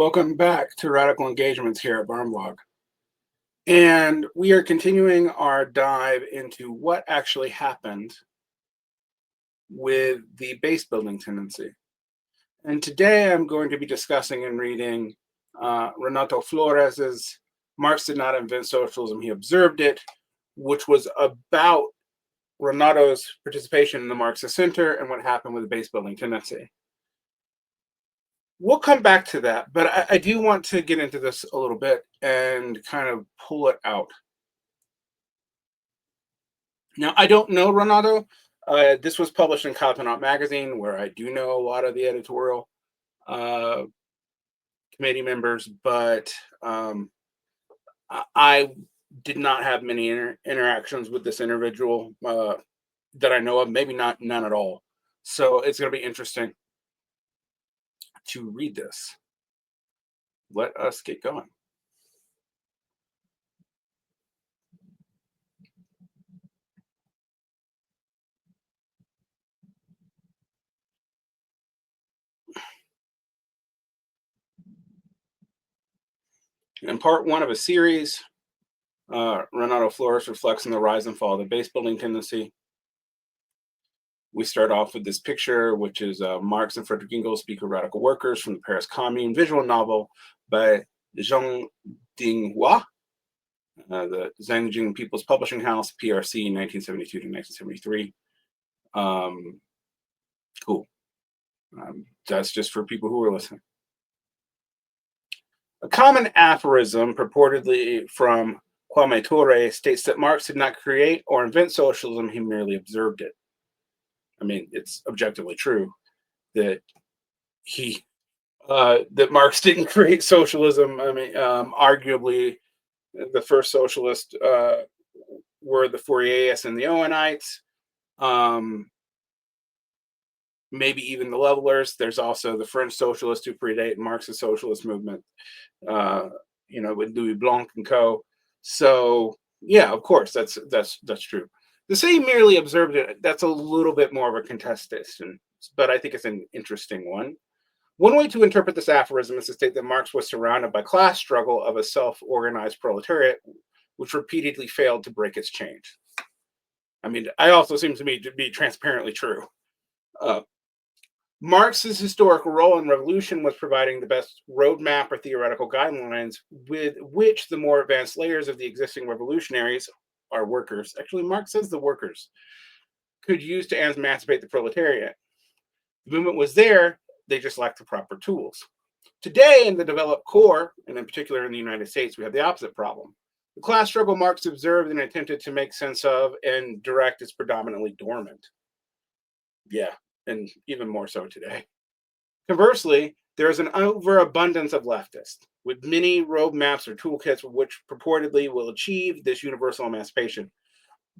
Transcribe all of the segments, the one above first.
Welcome back to Radical Engagements here at Varn Blog. And we are continuing our dive into what actually happened with the base building tendency. And today I'm going to be discussing and reading Renato Flores's Marx Did Not Invent Socialism, He Observed It, which was about Renato's participation in the Marxist Center and what happened with the base building tendency. We'll come back to that, but I do want to get into this a little bit and kind of pull it out. Now, I don't know Renato. This was published in Tenant magazine, where I do know a lot of the editorial committee members, but I did not have many interactions with this individual that I know of, maybe none at all. So it's going to be interesting to read this. Let us get going. In part one of a series, Renato Flores reflects on the rise and fall of the base building tendency. We start off with this picture, which is Marx and Frederick Engels speak of radical workers from the Paris Commune, visual novel by Zhang Dinghua, the Zhangjing People's Publishing House, PRC, 1972 to 1973. Cool. That's just for people who are listening. A common aphorism purportedly from Kwame Ture states that Marx did not create or invent socialism, he merely observed it. I mean, it's objectively true that that Marx didn't create socialism. I mean, arguably, the first socialists were the Fourierists and the Owenites. Maybe even the Levelers. There's also the French socialists who predate Marxist socialist movement. With Louis Blanc and co. So yeah, of course, that's true. To say merely observed it, that's a little bit more of a contestation, but I think it's an interesting one. One way to interpret this aphorism is to state that Marx was surrounded by class struggle of a self-organized proletariat, which repeatedly failed to break its chains. I mean, I also seems to me to be transparently true. Marx's historical role in revolution was providing the best roadmap or theoretical guidelines with which the more advanced layers of the existing revolutionaries, our workers, actually Marx says the workers, could use to emancipate the proletariat. The movement was there, they just lacked the proper tools. Today, in the developed core, and in particular in the United States, we have the opposite problem. The class struggle Marx observed and attempted to make sense of and direct is predominantly dormant. Yeah, and even more so today. Conversely, there is an overabundance of leftists, with many roadmaps or toolkits which purportedly will achieve this universal emancipation,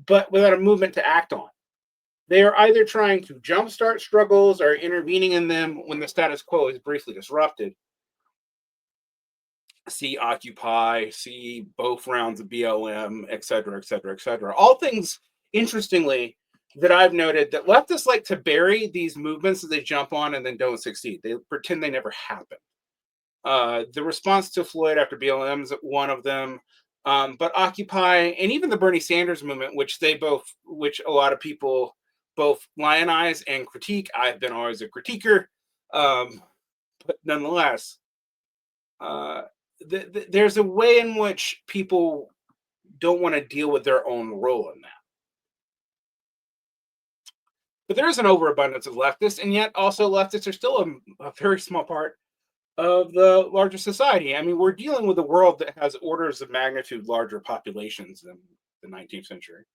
but without a movement to act on. They are either trying to jumpstart struggles or intervening in them when the status quo is briefly disrupted. See Occupy, see both rounds of BLM, et cetera, et cetera, et cetera. All things, interestingly, that I've noted that leftists like to bury these movements that they jump on and then don't succeed. They pretend they never happened. The response to Floyd after BLM is one of them, but Occupy and even the Bernie Sanders movement, which a lot of people both lionize and critique. I've been always a critiquer, but nonetheless, there's a way in which people don't want to deal with their own role in that. But there is an overabundance of leftists, and yet also leftists are still a very small part of the larger society. I mean, we're dealing with a world that has orders of magnitude larger populations than the 19th century.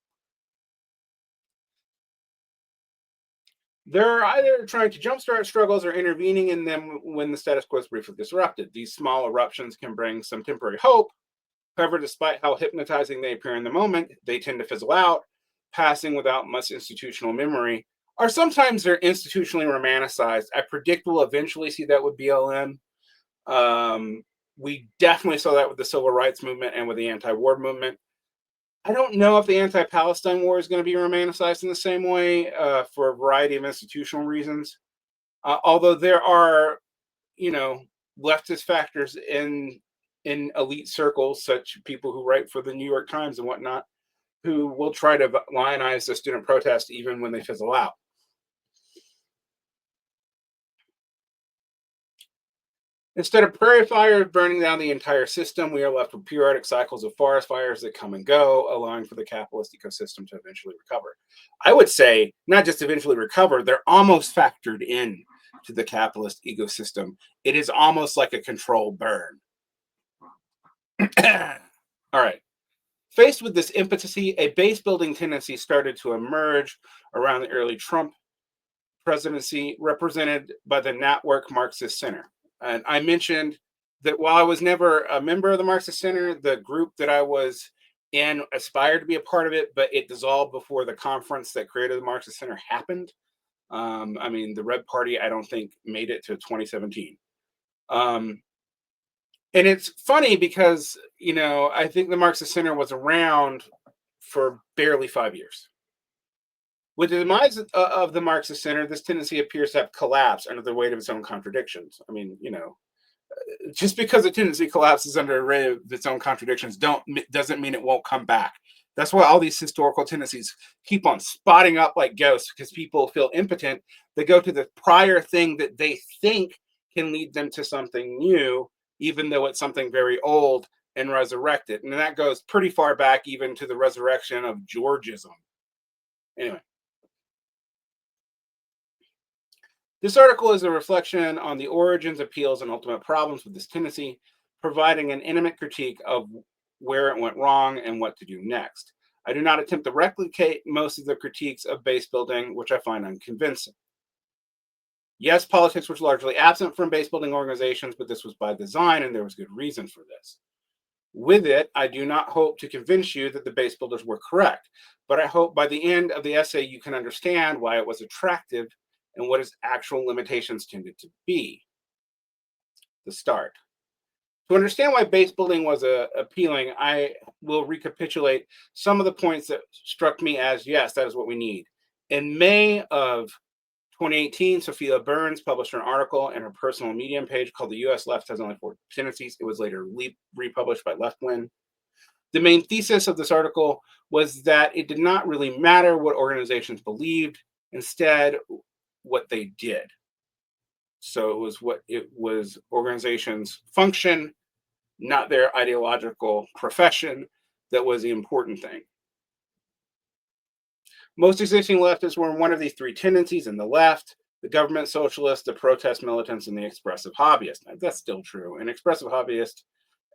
They're either trying to jumpstart struggles or intervening in them when the status quo is briefly disrupted. These small eruptions can bring some temporary hope. However, despite how hypnotizing they appear in the moment, they tend to fizzle out, passing without much institutional memory. Or sometimes they're institutionally romanticized. I predict we'll eventually see that with BLM. We definitely saw that with the civil rights movement and with the anti-war movement. I don't know if the anti-Palestine war is going to be romanticized in the same way for a variety of institutional reasons. Although there are, leftist factors in elite circles, such people who write for the New York Times and whatnot, who will try to lionize the student protest even when they fizzle out. Instead of prairie fires burning down the entire system, we are left with periodic cycles of forest fires that come and go, allowing for the capitalist ecosystem to eventually recover. I would say not just eventually recover, they're almost factored in to the capitalist ecosystem. It is almost like a controlled burn. All right. Faced with this impotency, a base building tendency started to emerge around the early Trump presidency, represented by the network Marxist Center. And I mentioned that while I was never a member of the Marxist Center, the group that I was in aspired to be a part of it, but it dissolved before the conference that created the Marxist Center happened. I mean, the Red Party, I don't think, made it to 2017. And it's funny because, I think the Marxist Center was around for barely 5 years. With the demise of the Marxist Center, this tendency appears to have collapsed under the weight of its own contradictions. I mean, just because a tendency collapses under the weight of its own contradictions doesn't mean it won't come back. That's why all these historical tendencies keep on spotting up like ghosts, because people feel impotent. They go to the prior thing that they think can lead them to something new, even though it's something very old, and resurrect it. And that goes pretty far back, even to the resurrection of Georgism. Anyway. This article is a reflection on the origins, appeals, and ultimate problems with this tendency, providing an intimate critique of where it went wrong and what to do next. I do not attempt to replicate most of the critiques of base building, which I find unconvincing. Yes, politics was largely absent from base building organizations, but this was by design, and there was good reason for this. With it, I do not hope to convince you that the base builders were correct, but I hope by the end of the essay you can understand why it was attractive and what its actual limitations tended to be. The start. To understand why base building was appealing, I will recapitulate some of the points that struck me as, yes, that is what we need. In May of 2018, Sophia Burns published an article in her personal Medium page called "The U.S. Left Has Only 4 Tendencies." It was later republished by Leftwin. The main thesis of this article was that it did not really matter what organizations believed, instead, what they did. So it was organizations' function, not their ideological profession, that was the important thing. Most existing leftists were one of these three tendencies in the left: the government socialists, the protest militants, and the expressive hobbyists. That's still true. And expressive hobbyists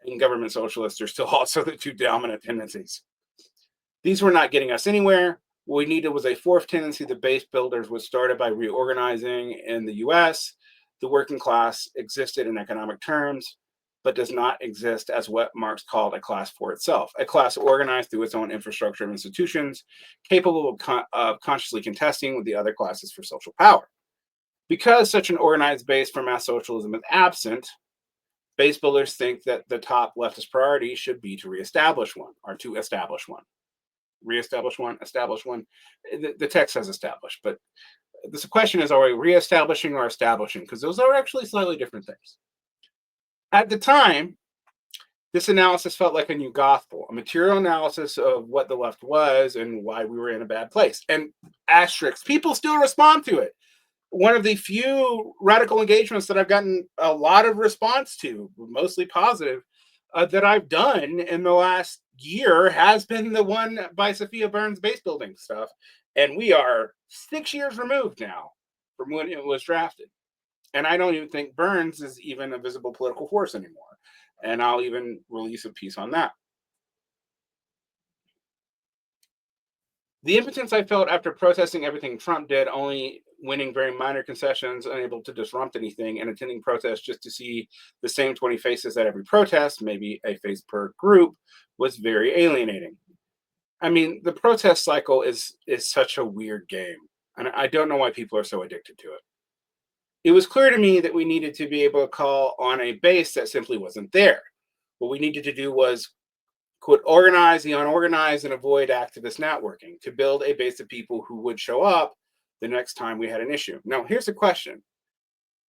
and government socialists are still also the two dominant tendencies. These were not getting us anywhere. What we needed was a fourth tendency. The base builders was started by reorganizing in the US. The working class existed in economic terms, but does not exist as what Marx called a class for itself, a class organized through its own infrastructure of institutions, capable of consciously contesting with the other classes for social power. Because such an organized base for mass socialism is absent, base builders think that the top leftist priority should be to reestablish one, or to establish one. Reestablish one, establish one. The text says establish, but the question is, are we reestablishing or establishing? Because those are actually slightly different things. At the time, this analysis felt like a new gospel, a material analysis of what the left was and why we were in a bad place. And asterisks, people still respond to it. One of the few radical engagements that I've gotten a lot of response to, mostly positive, that I've done in the last year has been the one by Sophia Burns' base building stuff. And we are 6 years removed now from when it was drafted. And I don't even think Burns is even a visible political force anymore. And I'll even release a piece on that. The impotence I felt after protesting everything Trump did, only winning very minor concessions, unable to disrupt anything, and attending protests just to see the same 20 faces at every protest, maybe a face per group, was very alienating. I mean, the protest cycle is such a weird game, and I don't know why people are so addicted to it. It was clear to me that we needed to be able to call on a base that simply wasn't there. What we needed to do was, quote, organize the unorganized and avoid activist networking, to build a base of people who would show up the next time we had an issue. Now, here's the question.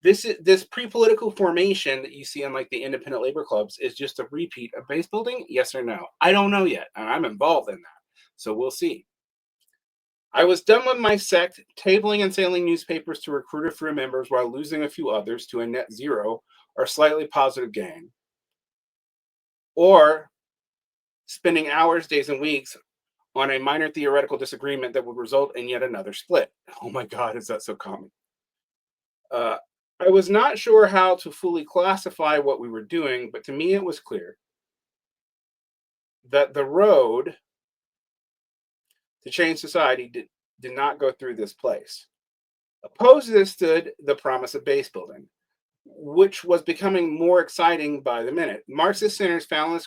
This pre-political formation that you see in like the independent labor clubs is just a repeat of base building? Yes or no? I don't know yet, and I'm involved in that, so we'll see. I was done with my sect, tabling and selling newspapers to recruit a few members while losing a few others to a net zero or slightly positive gain, or spending hours, days, and weeks on a minor theoretical disagreement that would result in yet another split. Oh my God, is that so common? Uh, I was not sure how to fully classify what we were doing, but to me it was clear that the road to change society did not go through this place. Opposed to this stood the promise of base building, which was becoming more exciting by the minute. Marxist Center's founding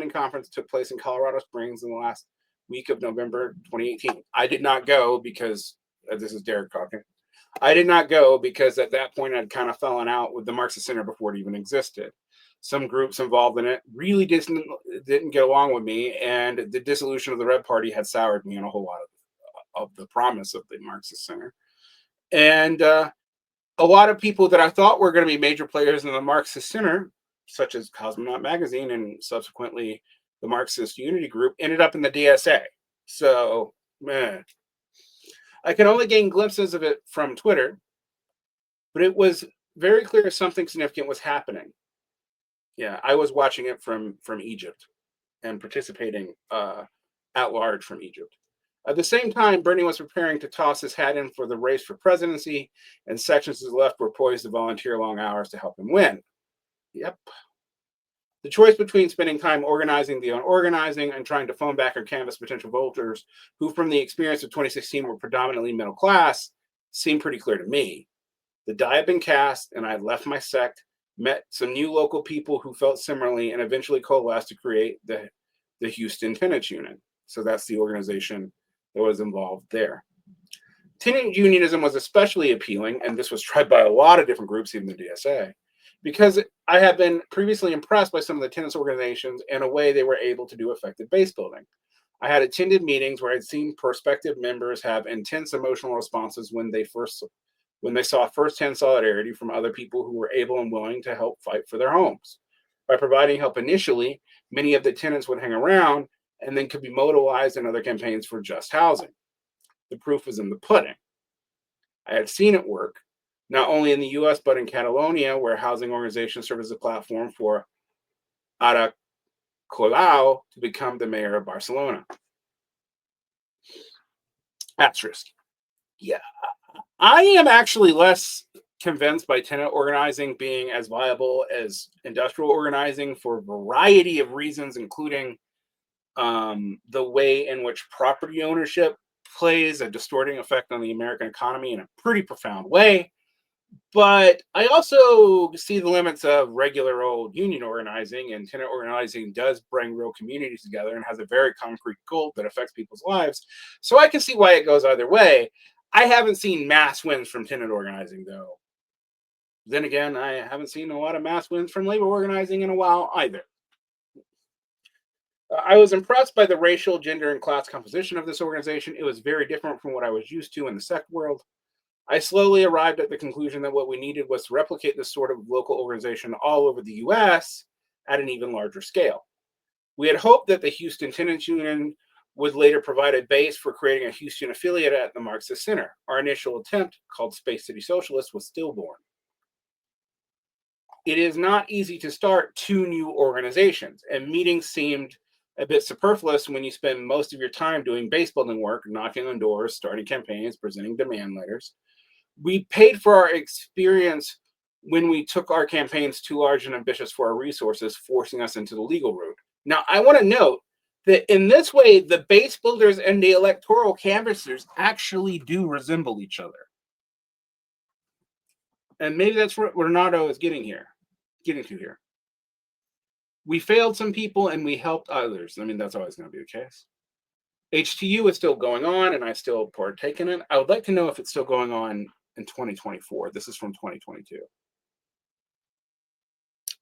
conference took place in Colorado Springs in the last week of November 2018. I did not go because, this is Derick talking, I did not go because at that point I'd kind of fallen out with the Marxist Center before it even existed. Some groups involved in it really didn't get along with me, and the dissolution of the Red Party had soured me on a whole lot of the promise of the Marxist Center. And a lot of people that I thought were going to be major players in the Marxist Center, such as Cosmonaut Magazine and subsequently the Marxist Unity Group, ended up in the DSA. So, man, I can only gain glimpses of it from Twitter, but it was very clear something significant was happening. Yeah, I was watching it from Egypt and participating at large from Egypt. At the same time, Bernie was preparing to toss his hat in for the race for presidency, and sections to the left were poised to volunteer long hours to help him win. Yep. The choice between spending time organizing the unorganizing and trying to phone back or canvass potential voters who, from the experience of 2016, were predominantly middle class, seemed pretty clear to me. The die had been cast, and I had left my sect, met some new local people who felt similarly, and eventually coalesced to create the Houston Tenants Union. So that's the organization that was involved there. Tenant unionism was especially appealing, and this was tried by a lot of different groups, even the DSA, because I had been previously impressed by some of the tenants organizations and a way they were able to do effective base building. I had attended meetings where I'd seen prospective members have intense emotional responses when they saw firsthand solidarity from other people who were able and willing to help fight for their homes. By providing help initially, many of the tenants would hang around and then could be mobilized in other campaigns for just housing. The proof was in the pudding. I had seen it work, not only in the US, but in Catalonia, where housing organizations served as a platform for Ada Colau to become the mayor of Barcelona. Asterisk. Yeah, I am actually less convinced by tenant organizing being as viable as industrial organizing for a variety of reasons, including the way in which property ownership plays a distorting effect on the American economy in a pretty profound way. But I also see the limits of regular old union organizing, and tenant organizing does bring real communities together and has a very concrete goal that affects people's lives. So I can see why it goes either way. I haven't seen mass wins from tenant organizing, though. Then again, I haven't seen a lot of mass wins from labor organizing in a while either. I was impressed by the racial, gender, and class composition of this organization. It was very different from what I was used to in the sect world. I slowly arrived at the conclusion that what we needed was to replicate this sort of local organization all over the US at an even larger scale. We had hoped that the Houston Tenants Union would later provide a base for creating a Houston affiliate at the Marxist Center. Our initial attempt, called Space City Socialists, was stillborn. It is not easy to start two new organizations, and meetings seemed a bit superfluous when you spend most of your time doing base building work, knocking on doors, starting campaigns, presenting demand letters. We paid for our experience when we took our campaigns too large and ambitious for our resources, forcing us into the legal route. Now, I want to note that in this way, the base builders and the electoral canvassers actually do resemble each other. And maybe that's what Renato is getting to here. We failed some people and we helped others. I mean, that's always going to be the case. HTU is still going on and I still partake in it. I would like to know if it's still going on in 2024. This is from 2022.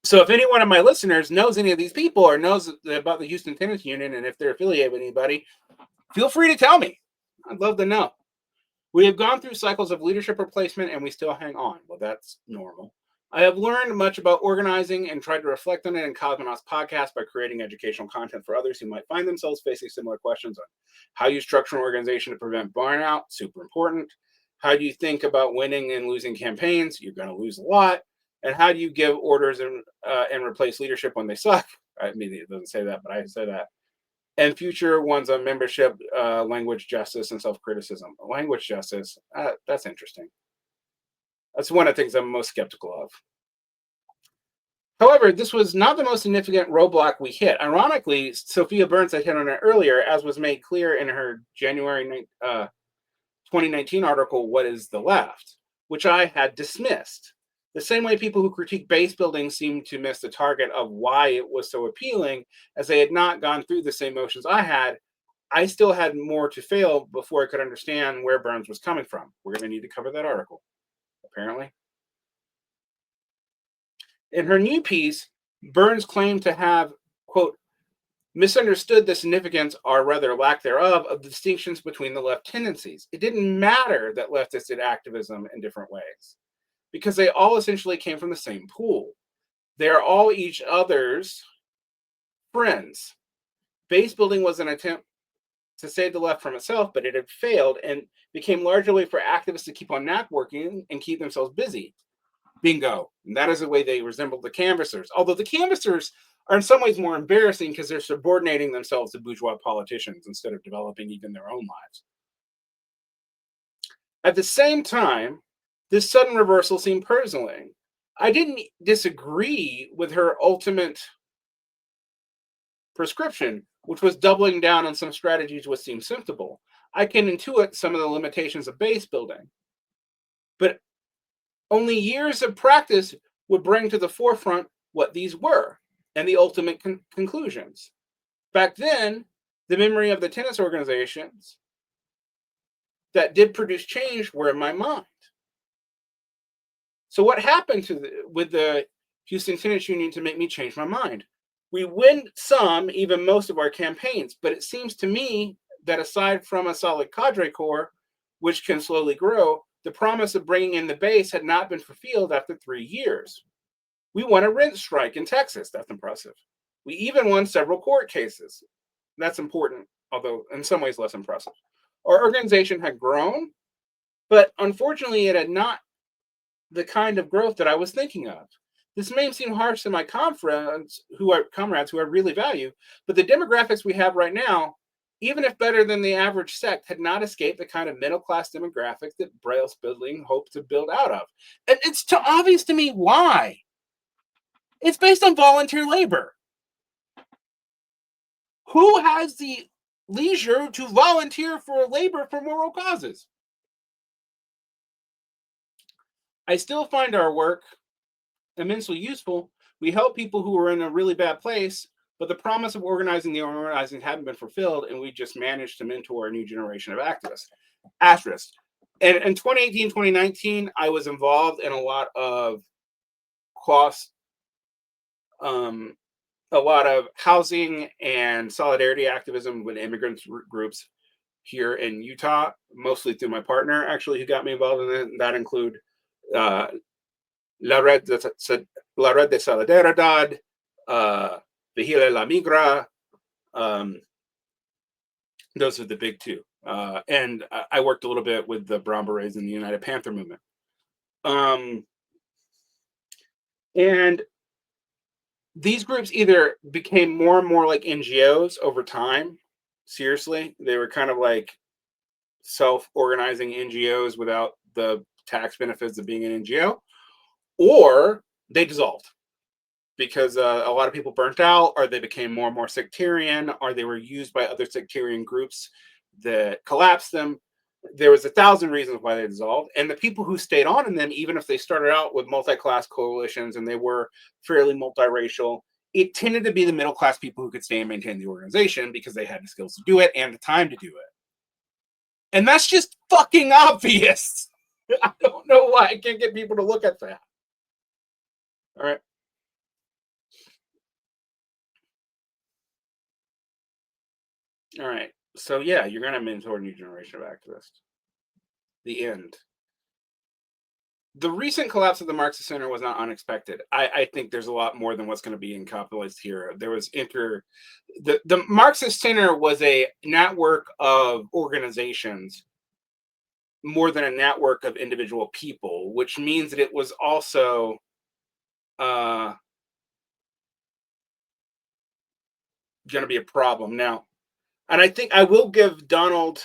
So if any one of my listeners knows any of these people or knows about the Houston Tenants Union and if they're affiliated with anybody, feel free to tell me. I'd love to know. We have gone through cycles of leadership replacement and we still hang on. Well, that's normal. I have learned much about organizing and tried to reflect on it in Cosmonauts podcast by creating educational content for others who might find themselves facing similar questions on how you structure an organization to prevent burnout, super important. How do you think about winning and losing campaigns? You're going to lose a lot. And how do you give orders and replace leadership when they suck? I mean, it doesn't say that, but I say that. And future ones on membership, language justice, and self-criticism. Language justice, that's interesting. That's one of the things I'm most skeptical of. However, this was not the most significant roadblock we hit. Ironically, Sophia Burns had hit on it earlier, as was made clear in her January 2019 article, What is the Left?, which I had dismissed. The same way people who critique base building seemed to miss the target of why it was so appealing, as they had not gone through the same motions I had. I still had more to fail before I could understand where Burns was coming from. We're going to need to cover that article, apparently. In her new piece, Burns claimed to have, quote, misunderstood the significance, or rather lack thereof, of the distinctions between the left tendencies. It didn't matter that leftists did activism in different ways, because they all essentially came from the same pool. They are all each other's friends. Base building was an attempt to save the left from itself, but it had failed and became largely a way for activists to keep on networking and keep themselves busy. Bingo. And that is the way they resemble the canvassers. Although the canvassers are in some ways more embarrassing because they're subordinating themselves to bourgeois politicians instead of developing even their own lives. At the same time, this sudden reversal seemed puzzling. I didn't disagree with her ultimate prescription, which was doubling down on some strategies which seemed sensible. I can intuit some of the limitations of base building, but only years of practice would bring to the forefront what these were and the ultimate conclusions. Back then, the memory of the tennis organizations that did produce change were in my mind. So what happened with the Houston Tennis Union to make me change my mind? We win some, even most of our campaigns, but it seems to me that aside from a solid cadre core, which can slowly grow, the promise of bringing in the base had not been fulfilled after 3 years. We won a rent strike in Texas. That's impressive. We even won several court cases. That's important, although in some ways less impressive. Our organization had grown, but unfortunately it had not the kind of growth that I was thinking of. This may seem harsh to my comrades who I really value, but the demographics we have right now, even if better than the average sect, had not escaped the kind of middle-class demographics that Braille's building hoped to build out of. And it's too obvious to me why. It's based on volunteer labor. Who has the leisure to volunteer for labor for moral causes? I still find our work immensely useful. We help people who are in a really bad place, but the promise of organizing the organizing hadn't been fulfilled, and we just managed to mentor a new generation of activists. Asterisk. And in 2018, 2019, I was involved in a lot of housing and solidarity activism with immigrant groups here in Utah, mostly through my partner, actually, who got me involved in it. That include La Red de Solidaridad, Vigila la Migra. Those are the big two. And I worked a little bit with the Brown Berets in the United Panther movement. And these groups either became more and more like NGOs over time. Seriously, they were kind of like self-organizing NGOs without the tax benefits of being an NGO, or they dissolved because a lot of people burnt out, or they became more and more sectarian, or they were used by other sectarian groups that collapsed them. There was 1,000 reasons why they dissolved, and the people who stayed on in them, even if they started out with multi-class coalitions and they were fairly multiracial, it tended to be the middle-class people who could stay and maintain the organization because they had the skills to do it and the time to do it. And that's just fucking obvious. I don't know why I can't get people to look at that. All right. All right. So yeah, you're going to mentor a new generation of activists. The end. The recent collapse of the Marxist Center was not unexpected. I think there's a lot more than what's going to be encapsulated here. There was the Marxist Center was a network of organizations more than a network of individual people, which means that it was also going to be a problem now. And I think I will give Donald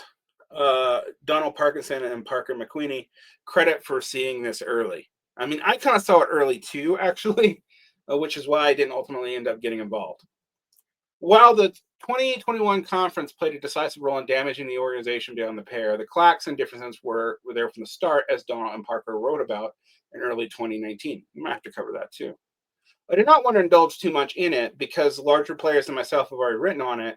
Parkinson and Parker McQueenie credit for seeing this early. I mean, I kind of saw it early too, actually, which is why I didn't ultimately end up getting involved. While the 2021 conference played a decisive role in damaging the organization beyond the pair, the clacks and differences were there from the start, as Donald and Parker wrote about in early 2019. We might have to cover that too. I did not want to indulge too much in it because larger players than myself have already written on it,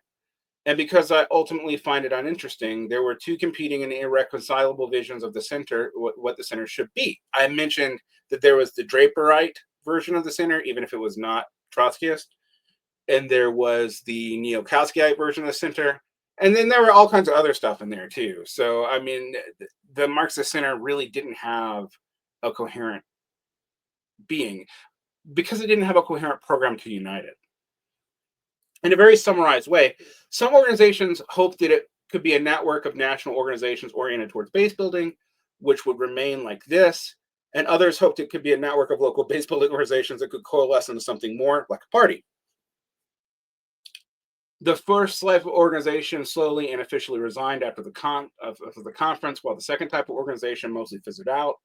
and because I ultimately find it uninteresting. There were two competing and irreconcilable visions of the center, what the center should be. I mentioned that there was the Draperite version of the center, even if it was not Trotskyist, and there was the Neo-Kautskyite version of the center, and then there were all kinds of other stuff in there too. So, I mean, the Marxist Center really didn't have a coherent being because it didn't have a coherent program to unite it. In a very summarized way, some organizations hoped that it could be a network of national organizations oriented towards base building, which would remain like this, and others hoped it could be a network of local base building organizations that could coalesce into something more like a party. The first life of organization slowly and officially resigned after the conference, while the second type of organization mostly fizzled out,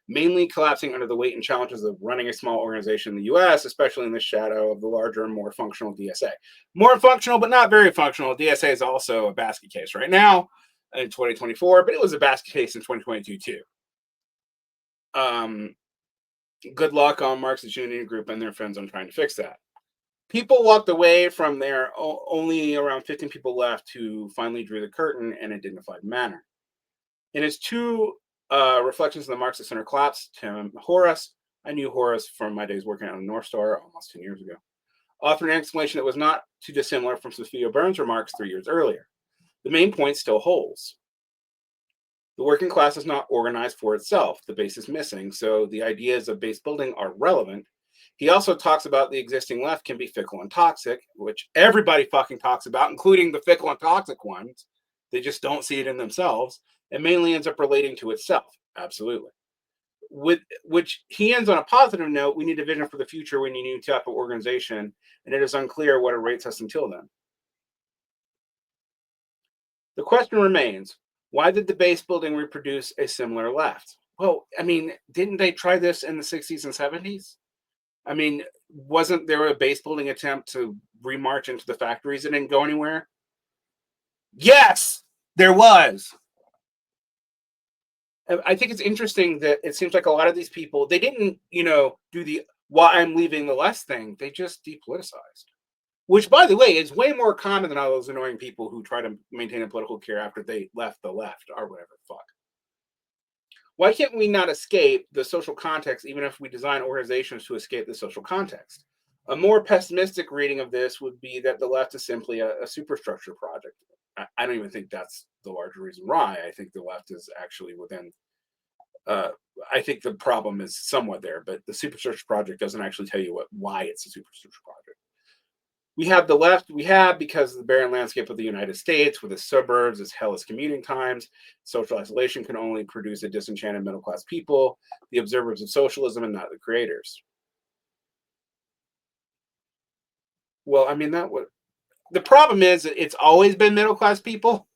mainly collapsing under the weight and challenges of running a small organization in the US, especially in the shadow of the larger and more functional DSA. More functional, but not very functional. DSA is also a basket case right now in 2024, but it was a basket case in 2022 too. Good luck on Marxist Unity Group and their friends on trying to fix that. People walked away from there, only around 15 people left who finally drew the curtain in a dignified manner. In his two reflections of the Marxist Center collapse, Tim Horace, I knew Horace from my days working on North Star almost 10 years ago, offered an explanation that was not too dissimilar from Sophia Burns' remarks 3 years earlier. The main point still holds. The working class is not organized for itself. The base is missing, so the ideas of base building are relevant. He also talks about the existing left can be fickle and toxic, which everybody fucking talks about, including the fickle and toxic ones. They just don't see it in themselves, and mainly ends up relating to itself. Absolutely. With which he ends on a positive note. We need a vision for the future. We need a new type of organization, and it is unclear what awaits us until then. The question remains, why did the base building reproduce a similar left? Well, I mean, didn't they try this in the 60s and 70s? I mean, wasn't there a base building attempt to remarch into the factories and didn't go anywhere? Yes, there was. I think it's interesting that it seems like a lot of these people, they didn't, do the why I'm leaving the left thing. They just depoliticized. Which, by the way, is way more common than all those annoying people who try to maintain a political career after they left the left or whatever the fuck. Why can't we not escape the social context, even if we design organizations to escape the social context? A more pessimistic reading of this would be that the left is simply a superstructure project. I don't even think that's the larger reason why. I think the left is actually within. I think the problem is somewhat there, but the superstructure project doesn't actually tell you why it's a superstructure project. We have the left, because of the barren landscape of the United States, with its suburbs, its hellish commuting times. Social isolation can only produce a disenchanted middle-class people, the observers of socialism and not the creators. Well, I mean, the problem is it's always been middle-class people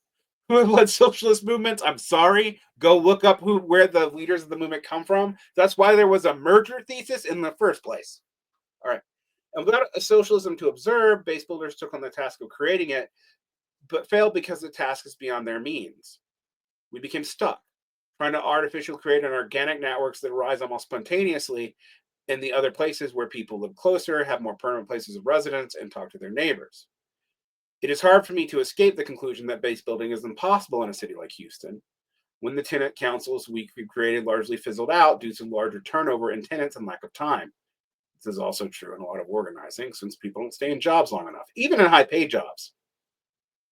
who have led socialist movements. I'm sorry. Go look up where the leaders of the movement come from. That's why there was a merger thesis in the first place. All right. And without a socialism to observe, base builders took on the task of creating it, but failed because the task is beyond their means. We became stuck, trying to artificially create an organic networks that arise almost spontaneously in the other places where people live closer, have more permanent places of residence, and talk to their neighbors. It is hard for me to escape the conclusion that base building is impossible in a city like Houston, when the tenant councils we created largely fizzled out due to larger turnover in tenants and lack of time. This is also true in a lot of organizing, since people don't stay in jobs long enough, even in high-paid jobs.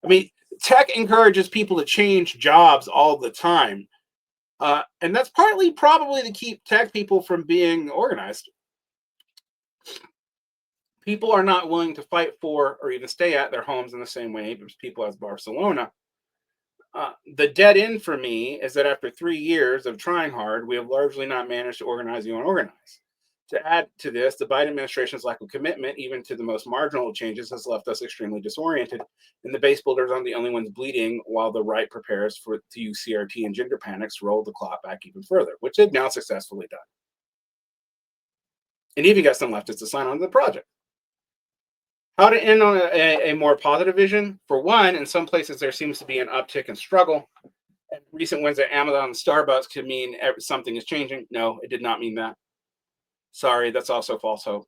I mean, tech encourages people to change jobs all the time. And that's partly probably to keep tech people from being organized. People are not willing to fight for or even stay at their homes in the same way as people as Barcelona. The dead end for me is that after 3 years of trying hard, we have largely not managed to organize the unorganized. To add to this, the Biden administration's lack of commitment, even to the most marginal changes, has left us extremely disoriented, and the base builders aren't the only ones bleeding while the right prepares to use CRT and gender panics to roll the clock back even further, which they've now successfully done. And even got some leftists to sign on to the project. How to end on a more positive vision? For one, in some places there seems to be an uptick in struggle. And recent wins at Amazon and Starbucks could mean something is changing. No, it did not mean that. Sorry, that's also false hope.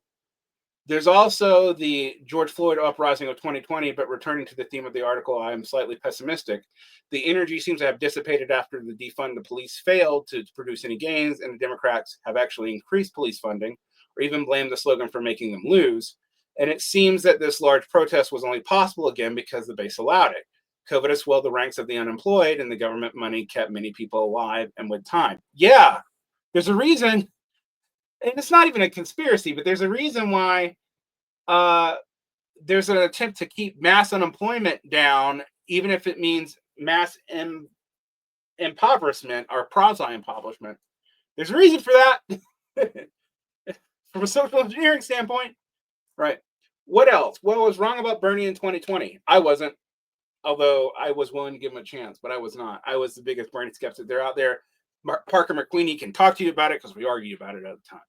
There's also the George Floyd uprising of 2020, but returning to the theme of the article, I am slightly pessimistic. The energy seems to have dissipated after the defund the police failed to produce any gains, and the Democrats have actually increased police funding, or even blamed the slogan for making them lose. And it seems that this large protest was only possible again because the base allowed it. COVID has swelled the ranks of the unemployed, and the government money kept many people alive and with time. Yeah, there's a reason, and it's not even a conspiracy, but there's a reason why there's an attempt to keep mass unemployment down, even if it means mass impoverishment or quasi-impoverishment. There's a reason for that. From a social engineering standpoint. Right. What else? What was wrong about Bernie in 2020? I wasn't, although I was willing to give him a chance, but I was not. I was the biggest Bernie skeptic. They're out there. Parker McQueenie can talk to you about it because we argued about it at the time.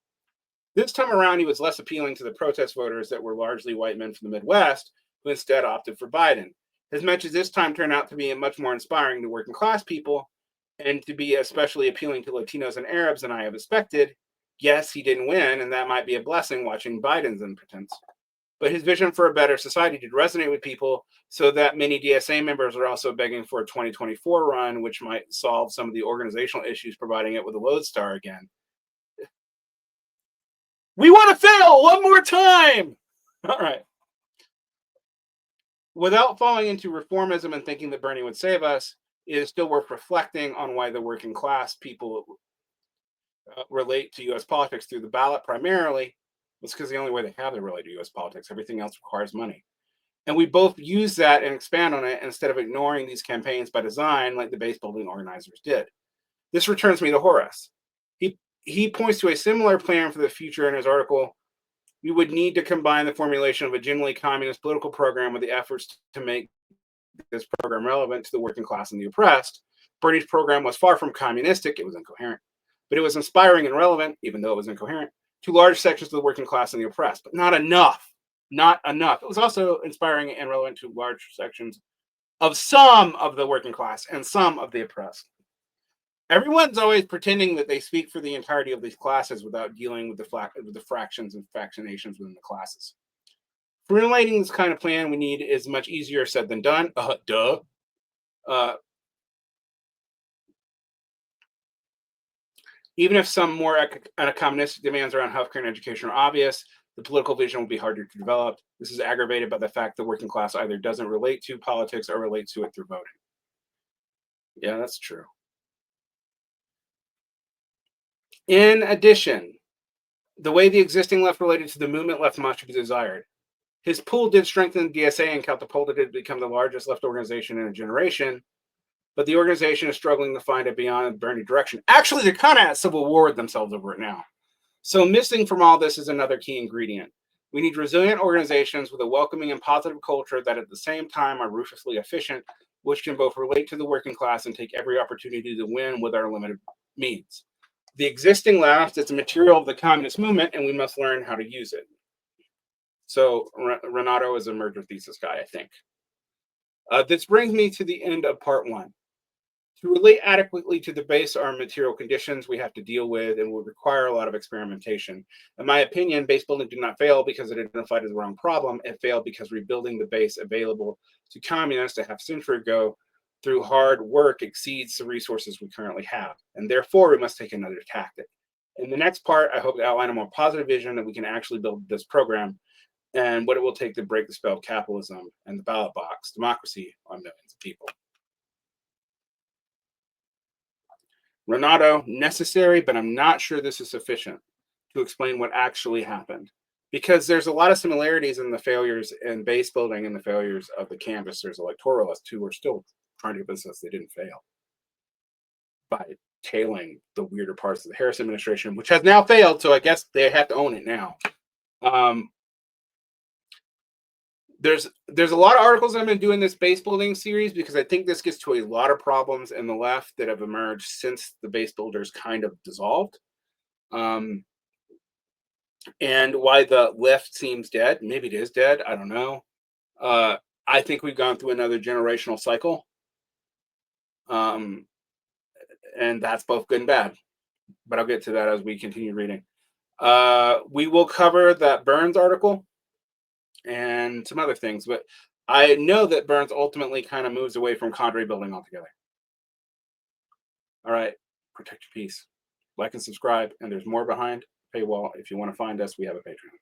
This time around, he was less appealing to the protest voters that were largely white men from the Midwest, who instead opted for Biden. His message this time turned out to be much more inspiring to working class people and to be especially appealing to Latinos and Arabs than I have expected. Yes, he didn't win, and that might be a blessing watching Biden's impotence. But his vision for a better society did resonate with people, so that many DSA members are also begging for a 2024 run, which might solve some of the organizational issues, providing it with a lodestar again. We want to fail one more time! All right. Without falling into reformism and thinking that Bernie would save us, it is still worth reflecting on why the working class people relate to U.S. politics through the ballot primarily. It's because the only way they have to relate to U.S. politics. Everything else requires money. And we both use that and expand on it instead of ignoring these campaigns by design like the base building organizers did. This returns me to Horace. He points to a similar plan for the future in his article. We would need to combine the formulation of a genuinely communist political program with the efforts to make this program relevant to the working class and the oppressed. Bernie's program was far from communistic. It was incoherent. But it was inspiring and relevant, even though it was incoherent, to large sections of the working class and the oppressed, but not enough. Not enough. It was also inspiring and relevant to large sections of some of the working class and some of the oppressed. Everyone's always pretending that they speak for the entirety of these classes without dealing with the fractions and factionations within the classes. Formulating this kind of plan we need is much easier said than done. Even if some more communistic demands around healthcare and education are obvious, the political vision will be harder to develop. This is aggravated by the fact the working class either doesn't relate to politics or relates to it through voting. Yeah, that's true. In addition, the way the existing left related to the movement left much to be desired. His pull did strengthen DSA and catapulted it to become the largest left organization in a generation, but the organization is struggling to find a beyond Bernie direction. Actually, they're kind of at civil war with themselves over it now. So missing from all this is another key ingredient. We need resilient organizations with a welcoming and positive culture that at the same time are ruthlessly efficient, which can both relate to the working class and take every opportunity to win with our limited means. The existing left is the material of the communist movement, and we must learn how to use it. So Renato is a merger thesis guy, I think. This brings me to the end of part one. To relate adequately to the base are material conditions we have to deal with and will require a lot of experimentation. In my opinion, base building did not fail because it identified the wrong problem. It failed because rebuilding the base available to communists a half century ago through hard work exceeds the resources we currently have. And therefore, we must take another tactic. In the next part, I hope to outline a more positive vision that we can actually build this program and what it will take to break the spell of capitalism and the ballot box, democracy on millions of people. Renato, necessary, but I'm not sure this is sufficient to explain what actually happened. Because there's a lot of similarities in the failures in base building and the failures of the canvassers electoralists who are still trying to convince us they didn't fail by tailing the weirder parts of the Harris administration, which has now failed. So I guess they have to own it now. Um, there's a lot of articles I've been doing this base building series because I think this gets to a lot of problems in the left that have emerged since the base builders kind of dissolved. And why the left seems dead. Maybe it is dead. I don't know. I think we've gone through another generational cycle. And that's both good and bad. But I'll get to that as we continue reading. We will cover that Burns article and some other things, but I know that Burns ultimately kind of moves away from cadre building altogether. All right, protect your peace. Like and subscribe, and there's more behind paywall. If you want to find us, we have a Patreon.